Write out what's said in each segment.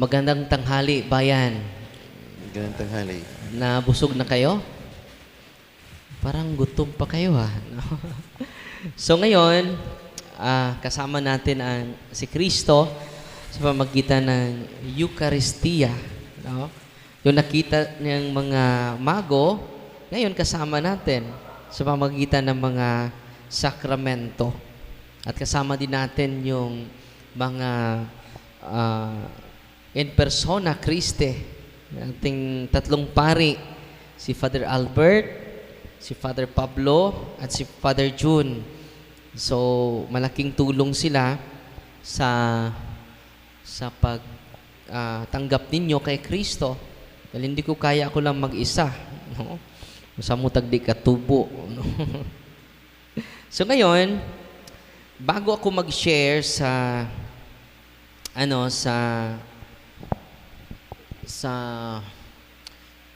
Magandang tanghali, bayan. Magandang tanghali. Nabusog na kayo? Parang gutom pa kayo no? So ngayon, kasama natin si Kristo sa pamagitan ng Eucharistia. No? Yung nakita niyang mga mago, ngayon kasama natin sa pamagitan ng mga sakramento. At kasama din natin yung mga in persona Christe, ating tatlong pari, si Father Albert, si Father Pablo, at si Father June. So, malaking tulong sila sa pagtanggap ninyo kay Kristo. Dahil hindi ko kaya ako lang mag-isa. No? Sa mutag di katubo. No? So ngayon, bago ako mag-share sa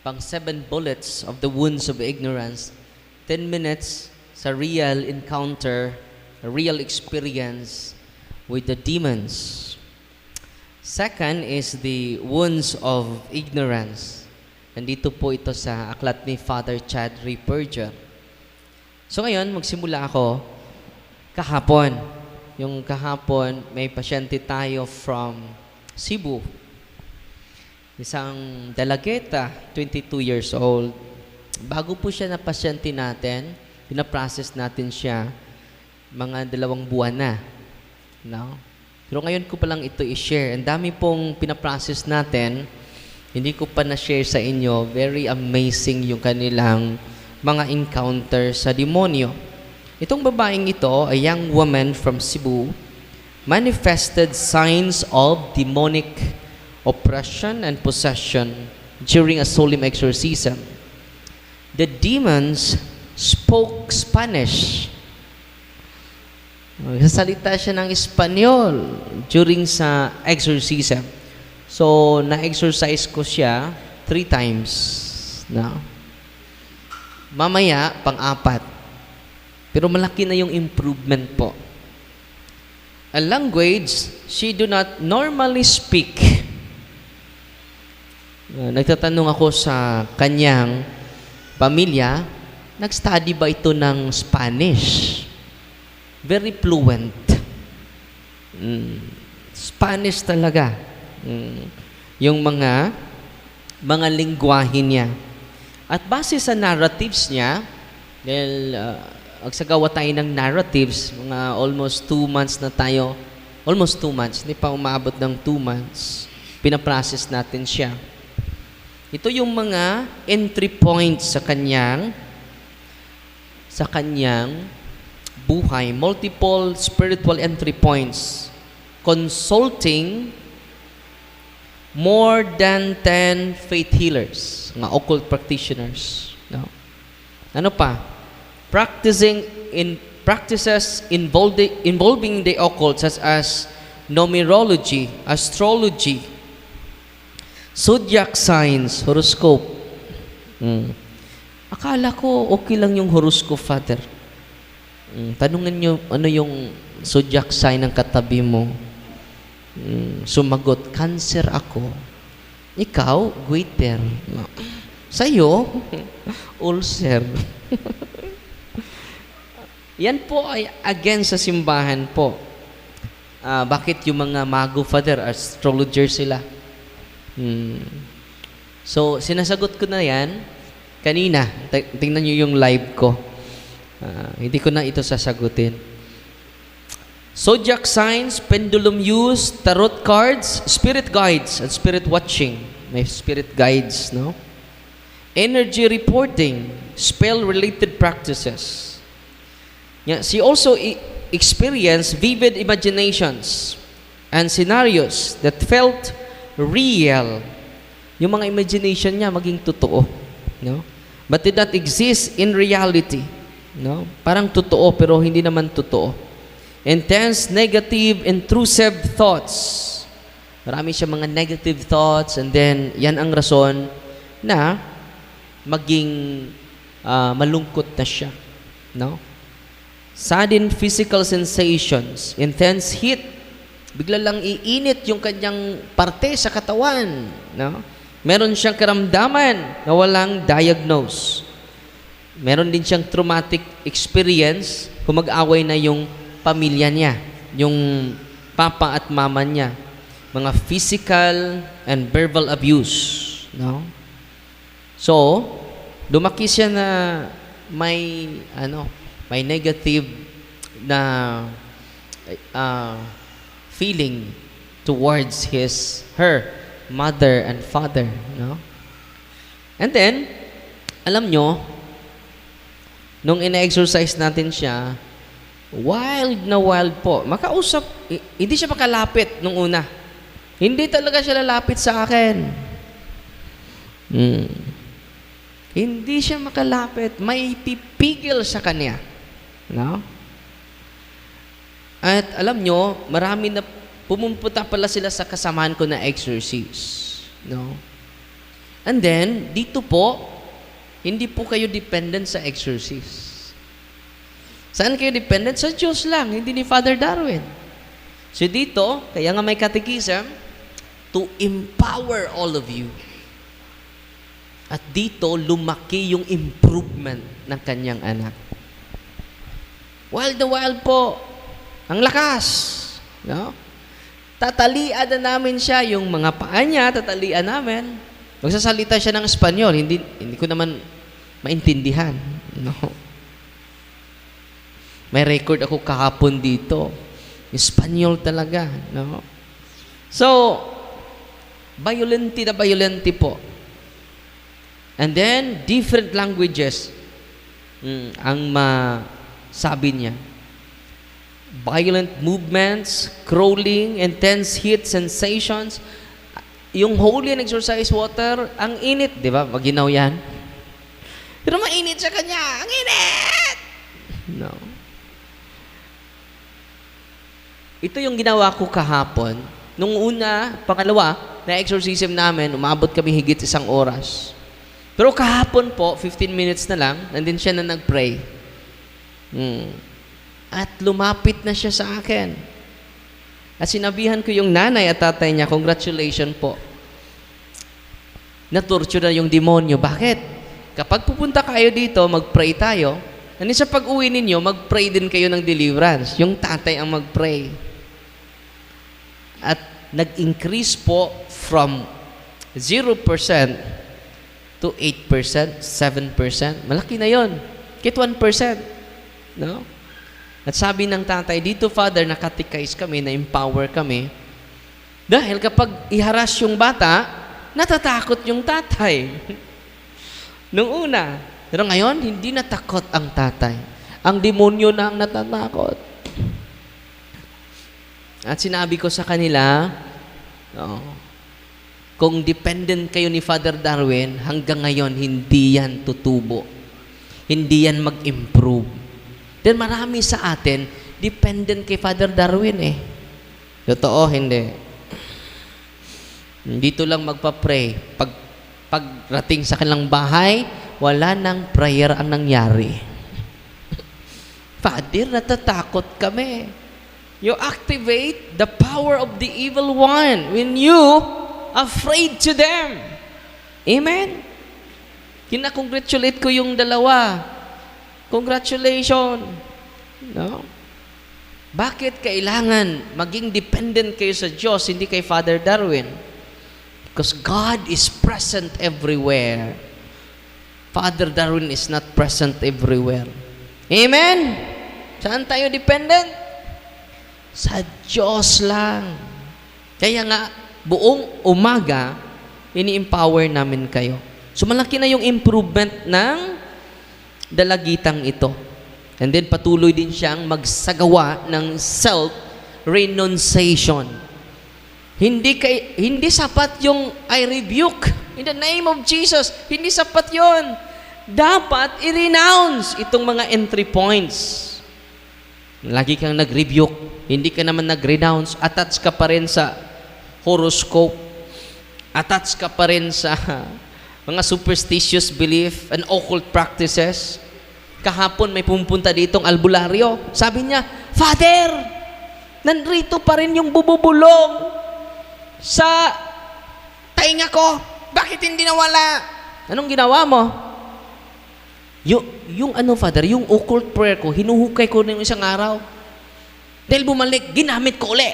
pang 7 bullets of the wounds of ignorance, 10 minutes sa real encounter, a real experience with the demons. Second is the wounds of ignorance. Nandito po ito sa aklat ni Father Chad Ripperger. So ngayon, magsimula ako kahapon. Yung kahapon, may pasyente tayo from Cebu. Isang dalageta, 22 years old. Bago po siya na pasyente natin, pinaprocess natin siya mga 2 buwan na. No? Pero ngayon ko pa lang ito i-share. Ang dami pong pinaprocess natin, hindi ko pa na-share sa inyo. Very amazing yung kanilang mga encounter sa demonyo. Itong babaeng ito, a young woman from Cebu, manifested signs of demonic oppression and possession during a solemn exorcism. The demons spoke Spanish. Nagsasalita siya ng Espanyol during sa exorcism. So, na-exorcise ko siya 3 times. No? Mamaya, pang-4. Pero malaki na yung improvement po. A language she do not normally speak. Nagtatanong ako sa kanyang pamilya, nag-study ba ito ng Spanish? Very fluent. Spanish talaga. Yung mga lingwahe niya. At base sa narratives niya, dahil magsagawa tayo ng narratives, mga almost 2 months na tayo. Almost 2 months. Hindi pa umabot ng 2 months. Pinaprocess natin siya. Ito yung mga entry points sa kanyang buhay. Multiple spiritual entry points. Consulting more than 10 faith healers, mga occult practitioners. No? Ano pa? Practices involving the occult such as numerology, astrology, zodiac signs, horoscope. Akala ko okay lang yung horoscope, Father. Tanungin nyo, ano yung zodiac sign ng katabi mo? Sumagot, Cancer ako. Ikaw, Goiter. Sa'yo, ulcer. Yan po ay against sa simbahan po. Bakit yung mga mago, Father, astrologer sila? So, sinasagot ko na yan kanina. Tingnan nyo yung live ko. Hindi ko na ito sasagutin. Zodiac signs, pendulum use, tarot cards, spirit guides, and spirit watching. May spirit guides, no? Energy reporting, spell-related practices. Yeah, she also experienced vivid imaginations and scenarios that felt real. Yung mga imagination niya maging totoo, no? But did not exist in reality, no? Parang totoo pero hindi naman totoo. Intense, negative, intrusive thoughts. Marami siya mga negative thoughts and then yan ang rason na maging malungkot na siya, no? Sudden physical sensations, intense heat, Bigla lang iinit yung kanyang parte sa katawan. No? Meron siyang karamdaman na walang diagnose. Meron din siyang traumatic experience kung mag-away na yung pamilya niya, yung papa at mama niya. Mga physical and verbal abuse. No? So, lumaki siya na may negative na feeling towards her mother and father, no? And then, alam nyo, nung ina-exercise natin siya, wild po. Makausap, hindi siya makalapit nung una. Hindi talaga siya lalapit sa akin. Hindi siya makalapit. May pipigil sa kanya. No? At alam nyo, marami na pumupunta pala sila sa kasamahan ko na exorcist. No? And then, dito po, hindi po kayo dependent sa exorcist. Saan kayo dependent? Sa Diyos lang, hindi ni Father Darwin. So dito, kaya nga may catechism, to empower all of you. At dito, lumaki yung improvement ng kanyang anak. Wild na wild po. Ang lakas. No? Tatalian na namin siya. Yung mga paa niya, tatalian namin. Magsasalita siya ng Espanyol. Hindi ko naman maintindihan. No? May record ako kahapon dito. Espanyol talaga. No? So, violente na violente po. And then, different languages ang masabi niya. Violent movements, crawling, intense heat sensations. Yung holy and exercise water, ang init, di ba? Pag ginaw yan. Pero mainit sa kanya. Ang init! No. Ito yung ginawa ko kahapon. Nung una, pangalawa, na exorcism namin, umabot kami higit 1 oras. Pero kahapon po, 15 minutes na lang, nandun siya na nag-pray. At lumapit na siya sa akin. At sinabihan ko yung nanay at tatay niya, congratulations po. Natorture na yung demonyo. Bakit? Kapag pupunta kayo dito, mag-pray tayo, and sa pag-uwi ninyo, mag-pray din kayo ng deliverance. Yung tatay ang mag-pray. At nag-increase po from 0% to 8%, 7%. Malaki na yon. Kahit 1%. No? At sabi ng tatay, dito Father, nakatikais kami, na-empower kami. Dahil kapag iharas yung bata, natatakot yung tatay. Nung una. Pero ngayon, hindi natakot ang tatay. Ang demonyo na ang natatakot. At sinabi ko sa kanila, kung dependent kayo ni Father Darwin, hanggang ngayon, hindi yan tutubo. Hindi yan mag-improve. Then marami sa atin, dependent kay Father Darwin eh. Totoo, hindi. Dito lang magpa-pray. Pagdating sa kanilang bahay, wala nang prayer ang nangyari. Father, natatakot kami. You activate the power of the evil one when you afraid to them. Amen? Kinakongratulate ko yung dalawa. Congratulations. No? Bakit kailangan maging dependent kayo sa Diyos, hindi kay Father Darwin? Because God is present everywhere. Father Darwin is not present everywhere. Amen? Saan tayo dependent? Sa Diyos lang. Kaya nga, buong umaga, ini-empower namin kayo. So, malaki na yung improvement ng dalagitang ito. And then, patuloy din siyang magsagawa ng self-renunciation. Hindi sapat yung I rebuke in the name of Jesus. Hindi sapat yon. Dapat i-renounce itong mga entry points. Lagi kang nag-rebuke. Hindi ka naman nag-renounce. Attach ka pa rin sa horoscope. Attach ka pa rin sa mga superstitious belief and occult practices. Kahapon may pumunta ditong albularyo. Sabi niya, Father, Nandito pa rin yung bububulong sa tainga ko. Bakit hindi nawala? Anong ginawa mo? Yung Father, yung occult prayer ko, hinuhukay ko ng isang araw. Dahil bumalik, ginamit ko uli.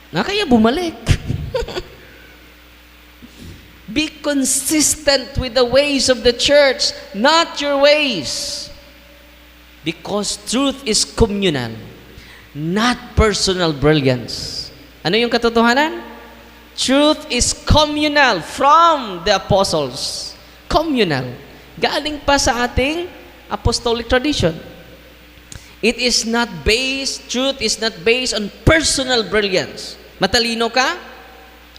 Kaya bumalik. Be consistent with the ways of the church, not your ways. Because truth is communal, not personal brilliance. Ano yung katotohanan? Truth is communal from the apostles. Communal. Galing pa sa ating apostolic tradition. Truth is not based on personal brilliance. Matalino ka?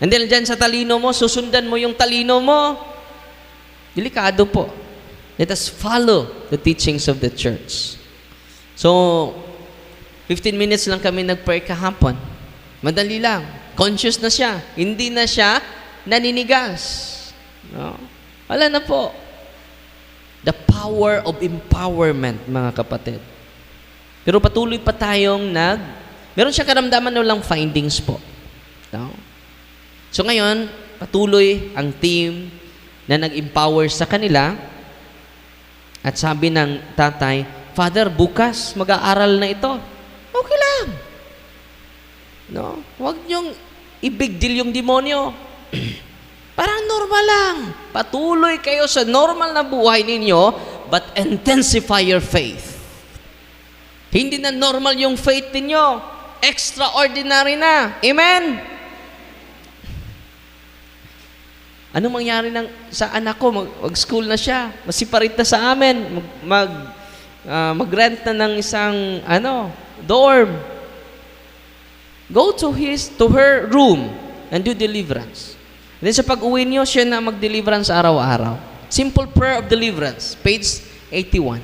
And then dyan sa talino mo, susundan mo yung talino mo. Delikado po. Let us follow the teachings of the church. So, 15 minutes lang kami nag-pray kahapon. Madali lang. Conscious na siya. Hindi na siya naninigas. No? Wala na po. The power of empowerment, mga kapatid. Pero patuloy pa tayong meron siya karamdaman na walang findings po. No? So ngayon, patuloy ang team na nag-empower sa kanila at sabi ng tatay, Father, bukas mag-aaral na ito. Okay lang. No? Huwag niyong i-big deal yung demonyo. Parang normal lang. Patuloy kayo sa normal na buhay ninyo, but intensify your faith. Hindi na normal yung faith ninyo. Extraordinary na. Amen? Anong mangyari sa anak ko? Mag-school na siya. Masiparit na sa amin. Mag-rent na ng isang dorm. Go to her room and do deliverance. And then sa pag-uwi niyo, siya na mag-deliverance araw-araw. Simple prayer of deliverance. Page 81.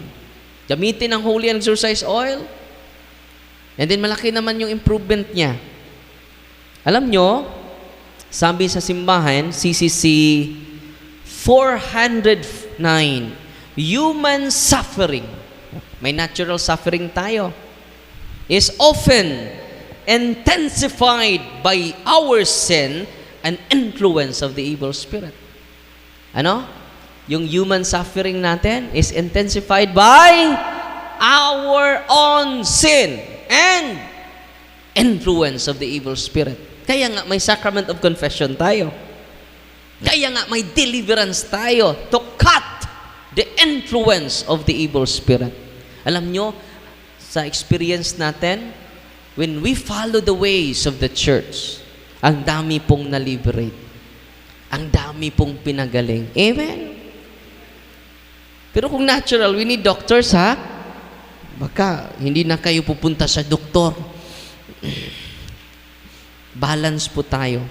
Gamitin ang holy and exorcise oil. And then malaki naman yung improvement niya. Alam nyo, sabi sa simbahan, CCC 409, human suffering, may natural suffering tayo, is often intensified by our sin and influence of the evil spirit. Ano? Yung human suffering natin is intensified by our own sin and influence of the evil spirit. Kaya nga may sacrament of confession tayo. Kaya nga may deliverance tayo to cut the influence of the evil spirit. Alam nyo, sa experience natin, when we follow the ways of the church, ang dami pong na-liberate. Ang dami pong pinagaling. Amen? Pero kung natural, we need doctors, ha? Baka hindi na kayo pupunta sa doktor. Balance po tayo.